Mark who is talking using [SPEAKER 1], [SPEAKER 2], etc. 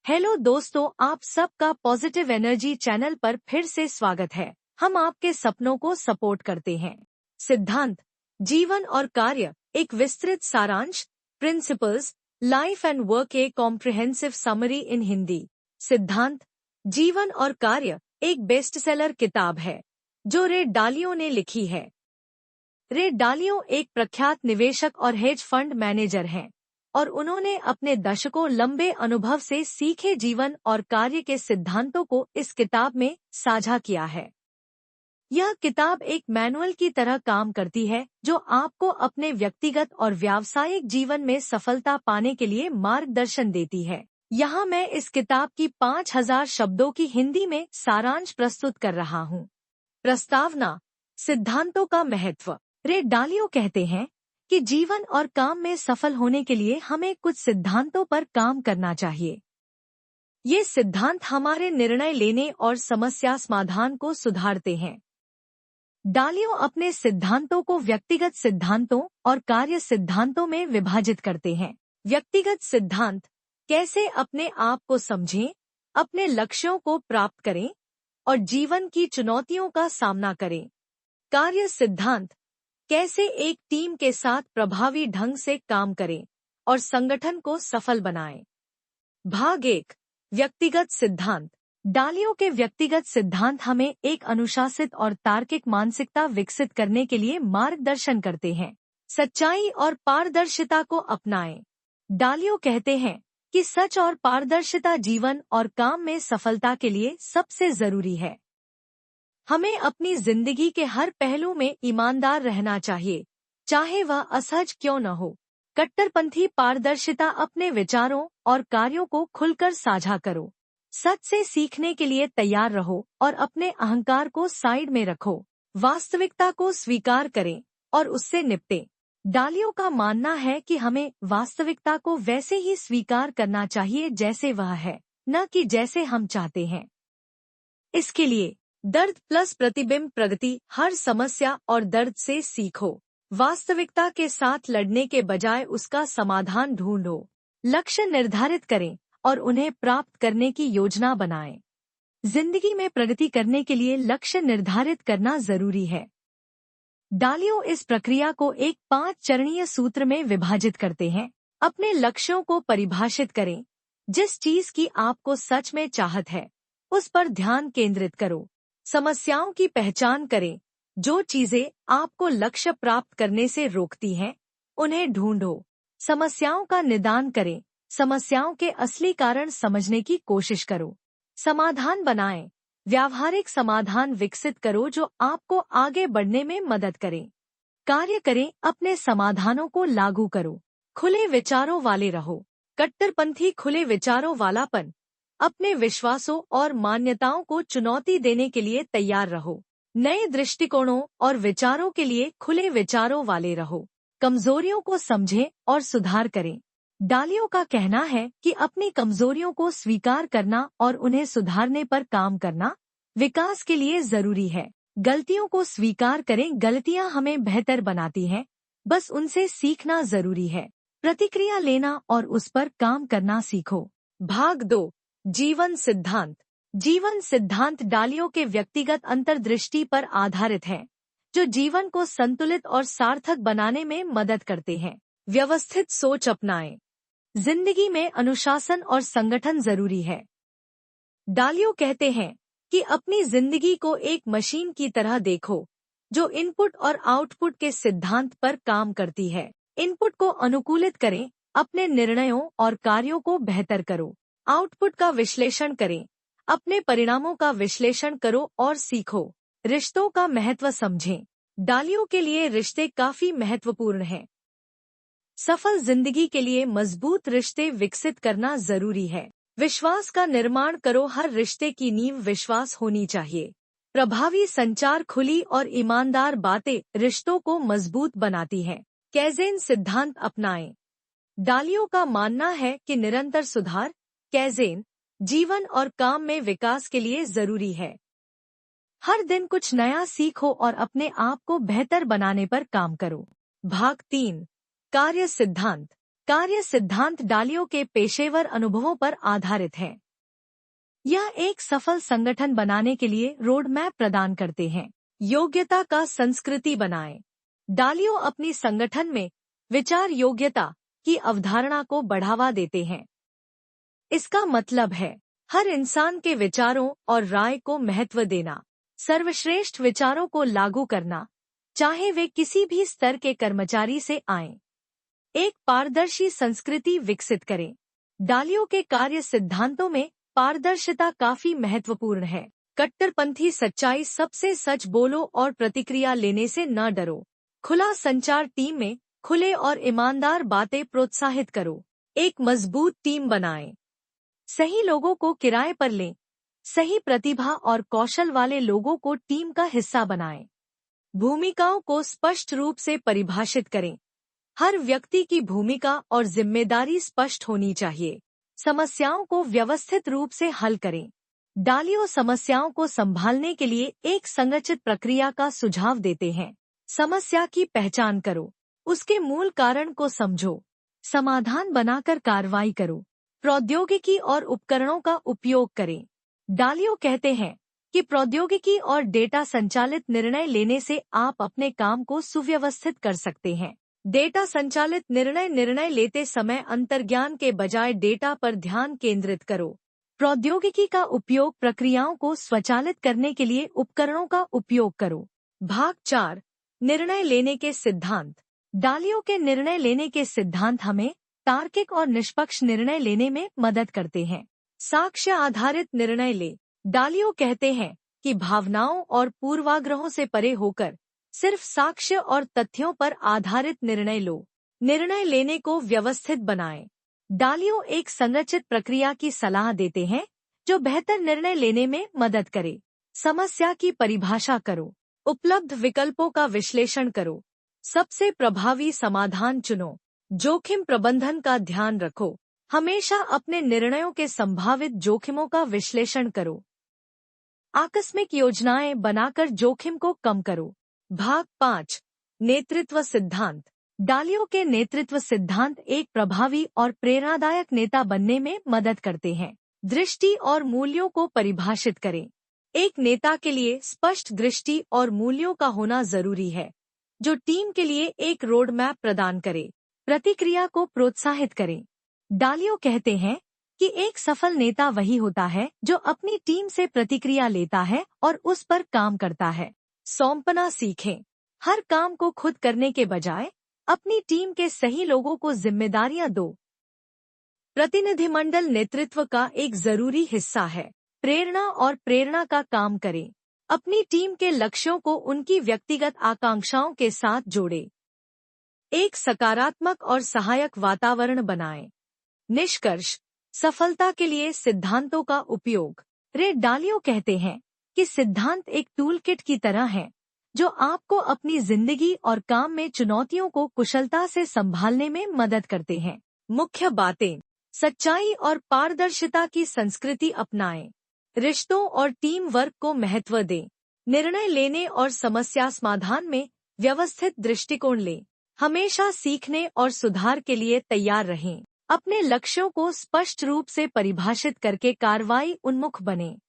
[SPEAKER 1] Hello दोस्तों, आप सबका पॉजिटिव एनर्जी चैनल पर फिर से स्वागत है। हम आपके सपनों को सपोर्ट करते हैं। सिद्धांत, जीवन और कार्य, एक विस्तृत सारांश, principles, life and work, A comprehensive summary इन हिंदी। सिद्धांत, जीवन और कार्य एक बेस्टसेलर किताब है जो रे डालियो ने लिखी है। रे डालियो एक प्रख्यात निवेशक और हेज फंड मैनेजर हैं और उन्होंने अपने दशकों लंबे अनुभव से सीखे जीवन और कार्य के सिद्धांतों को इस किताब में साझा किया है। यह किताब एक मैनुअल की तरह काम करती है जो आपको अपने व्यक्तिगत और व्यावसायिक जीवन में सफलता पाने के लिए मार्गदर्शन देती है। यहाँ मैं इस किताब की 5000 शब्दों की हिंदी में सारांश प्रस्तुत कर रहा हूँ। प्रस्तावना, सिद्धांतों का महत्व। रे डालियो कहते हैं कि जीवन और काम में सफल होने के लिए हमें कुछ सिद्धांतों पर काम करना चाहिए। ये सिद्धांत हमारे निर्णय लेने और समस्या समाधान को सुधारते हैं। डालियो अपने सिद्धांतों को व्यक्तिगत सिद्धांतों और कार्य सिद्धांतों में विभाजित करते हैं। व्यक्तिगत सिद्धांत, कैसे अपने आप को समझें, अपने लक्ष्यों को प्राप्त करें और जीवन की चुनौतियों का सामना करें। कार्य सिद्धांत, कैसे एक टीम के साथ प्रभावी ढंग से काम करें और संगठन को सफल बनाएं। भाग 1, व्यक्तिगत सिद्धांत। डालियो के व्यक्तिगत सिद्धांत हमें एक अनुशासित और तार्किक मानसिकता विकसित करने के लिए मार्गदर्शन करते हैं। सच्चाई और पारदर्शिता को अपनाएं। डालियो कहते हैं कि सच और पारदर्शिता जीवन और काम में सफलता के लिए सबसे जरूरी है। हमें अपनी जिंदगी के हर पहलू में ईमानदार रहना चाहिए, चाहे वह असहज क्यों न हो। कट्टरपंथी पारदर्शिता, अपने विचारों और कार्यों को खुलकर साझा करो। सच से सीखने के लिए तैयार रहो और अपने अहंकार को साइड में रखो। वास्तविकता को स्वीकार करें और उससे निपटें। डालियो का मानना है कि हमें वास्तविकता को वैसे ही स्वीकार करना चाहिए जैसे वह है, न कि जैसे हम चाहते हैं। इसके लिए दर्द प्लस प्रतिबिंब प्रगति, हर समस्या और दर्द से सीखो। वास्तविकता के साथ लड़ने के बजाय उसका समाधान ढूंढो। लक्ष्य निर्धारित करें और उन्हें प्राप्त करने की योजना बनाएं। जिंदगी में प्रगति करने के लिए लक्ष्य निर्धारित करना जरूरी है। डालियो इस प्रक्रिया को एक 5 चरणीय सूत्र में विभाजित करते हैं। अपने लक्ष्यों को परिभाषित करें। जिस चीज की आपको सच में चाहत है, उस पर ध्यान केंद्रित करो। समस्याओं की पहचान करें। जो चीजें आपको लक्ष्य प्राप्त करने से रोकती हैं, उन्हें ढूंढो। समस्याओं का निदान करें। समस्याओं के असली कारण समझने की कोशिश करो। समाधान बनाएं। व्यावहारिक समाधान विकसित करो जो आपको आगे बढ़ने में मदद करें। कार्य करें। अपने समाधानों को लागू करो। खुले विचारों वाले रहो। कट्टरपंथी खुले विचारों वालापन, अपने विश्वासों और मान्यताओं को चुनौती देने के लिए तैयार रहो। नए दृष्टिकोणों और विचारों के लिए खुले विचारों वाले रहो। कमजोरियों को समझें और सुधार करें। डालियो का कहना है कि अपनी कमजोरियों को स्वीकार करना और उन्हें सुधारने पर काम करना विकास के लिए जरूरी है। गलतियों को स्वीकार करें। गलतियां हमें बेहतर बनाती हैं, बस उनसे सीखना जरूरी है। प्रतिक्रिया लेना और उस पर काम करना सीखो। भाग 2, जीवन सिद्धांत। जीवन सिद्धांत डालियो के व्यक्तिगत अंतर्दृष्टि पर आधारित है जो जीवन को संतुलित और सार्थक बनाने में मदद करते हैं। व्यवस्थित सोच अपनाएं। जिंदगी में अनुशासन और संगठन जरूरी है। डालियो कहते हैं कि अपनी जिंदगी को एक मशीन की तरह देखो जो इनपुट और आउटपुट के सिद्धांत पर काम करती है। इनपुट को अनुकूलित करें। अपने निर्णयों और कार्यों को बेहतर करो। आउटपुट का विश्लेषण करें। अपने परिणामों का विश्लेषण करो और सीखो। रिश्तों का महत्व समझें। डालियो के लिए रिश्ते काफी महत्वपूर्ण हैं। सफल जिंदगी के लिए मजबूत रिश्ते विकसित करना जरूरी है। विश्वास का निर्माण करो। हर रिश्ते की नींव विश्वास होनी चाहिए। प्रभावी संचार, खुली और ईमानदार बातें रिश्तों को मजबूत बनाती हैं। कैज़ेन सिद्धांत अपनाएं। डालियो का मानना है कि निरंतर सुधार, कैज़ेन, जीवन और काम में विकास के लिए जरूरी है। हर दिन कुछ नया सीखो और अपने आप को बेहतर बनाने पर काम करो। भाग 3, कार्य सिद्धांत। कार्य सिद्धांत डालियों के पेशेवर अनुभवों पर आधारित है। यह एक सफल संगठन बनाने के लिए रोड मैप प्रदान करते हैं। योग्यता का संस्कृति बनाएं। डालियों अपनी संगठन में विचार योग्यता की अवधारणा को बढ़ावा देते हैं। इसका मतलब है हर इंसान के विचारों और राय को महत्व देना, सर्वश्रेष्ठ विचारों को लागू करना, चाहे वे किसी भी स्तर के कर्मचारी से आएं। एक पारदर्शी संस्कृति विकसित करें। डालियों के कार्य सिद्धांतों में पारदर्शिता काफी महत्वपूर्ण है। कट्टरपंथी सच्चाई सबसे सच बोलो और प्रतिक्रिया लेने से न डरो। खुला संचार टीम में खुले और ईमानदार बातें प्रोत्साहित करो। एक मजबूत टीम बनाएं। सही लोगों को किराए पर लें। सही प्रतिभा और कौशल वाले लोगों को टीम का हिस्सा बनाएं। भूमिकाओं को स्पष्ट रूप से परिभाषित करें। हर व्यक्ति की भूमिका और जिम्मेदारी स्पष्ट होनी चाहिए। समस्याओं को व्यवस्थित रूप से हल करें। डालियों समस्याओं को संभालने के लिए एक संरचित प्रक्रिया का सुझाव देते हैं। समस्या की पहचान करो, उसके मूल कारण को समझो, समाधान बनाकर कार्रवाई करो। प्रौद्योगिकी और उपकरणों का उपयोग करें। डालियों कहते हैं कि प्रौद्योगिकी और डेटा संचालित निर्णय लेने से आप अपने काम को सुव्यवस्थित कर सकते हैं। डेटा संचालित निर्णय लेते समय अंतर्ज्ञान के बजाय डेटा पर ध्यान केंद्रित करो। प्रौद्योगिकी का उपयोग प्रक्रियाओं को स्वचालित करने के लिए उपकरणों का उपयोग करो। भाग 4 निर्णय लेने के सिद्धांत। डालियों के निर्णय लेने के सिद्धांत हमें तार्किक और निष्पक्ष निर्णय लेने में मदद करते हैं। साक्ष्य आधारित निर्णय ले। डालियों कहते हैं कि भावनाओं और पूर्वाग्रहों से परे होकर सिर्फ साक्ष्य और तथ्यों पर आधारित निर्णय लो। निर्णय लेने को व्यवस्थित बनाएं। डालियों एक संरचित प्रक्रिया की सलाह देते हैं जो बेहतर निर्णय लेने में मदद करे। समस्या की परिभाषा करो। उपलब्ध विकल्पों का विश्लेषण करो। सबसे प्रभावी समाधान चुनो। जोखिम प्रबंधन का ध्यान रखो। हमेशा अपने निर्णयों के संभावित जोखिमों का विश्लेषण करो। आकस्मिक योजनाएं बनाकर जोखिम को कम करो। भाग 5 नेतृत्व सिद्धांत। डालियों के नेतृत्व सिद्धांत एक प्रभावी और प्रेरणादायक नेता बनने में मदद करते हैं। दृष्टि और मूल्यों को परिभाषित करें। एक नेता के लिए स्पष्ट दृष्टि और मूल्यों का होना जरूरी है, जो टीम के लिए एक रोड मैप प्रदान करे। प्रतिक्रिया को प्रोत्साहित करें। डालियों कहते हैं कि एक सफल नेता वही होता है जो अपनी टीम से प्रतिक्रिया लेता है और उस पर काम करता है। सौंपना सीखें। हर काम को खुद करने के बजाय अपनी टीम के सही लोगों को जिम्मेदारियां दो। प्रतिनिधिमंडल नेतृत्व का एक जरूरी हिस्सा है। प्रेरणा और प्रेरणा का काम करें। अपनी टीम के लक्ष्यों को उनकी व्यक्तिगत आकांक्षाओं के साथ जोड़ें। एक सकारात्मक और सहायक वातावरण बनाएं। निष्कर्ष। सफलता के लिए सिद्धांतों का उपयोग। रे डालियों कहते हैं कि सिद्धांत एक टूलकिट की तरह है जो आपको अपनी जिंदगी और काम में चुनौतियों को कुशलता से संभालने में मदद करते हैं। मुख्य बातें। सच्चाई और पारदर्शिता की संस्कृति अपनाएं। रिश्तों और टीम वर्क को महत्व दें। निर्णय लेने और समस्या समाधान में व्यवस्थित दृष्टिकोण लें। हमेशा सीखने और सुधार के लिए तैयार रहें। अपने लक्ष्यों को स्पष्ट रूप से परिभाषित करके कार्रवाई उन्मुख बनें।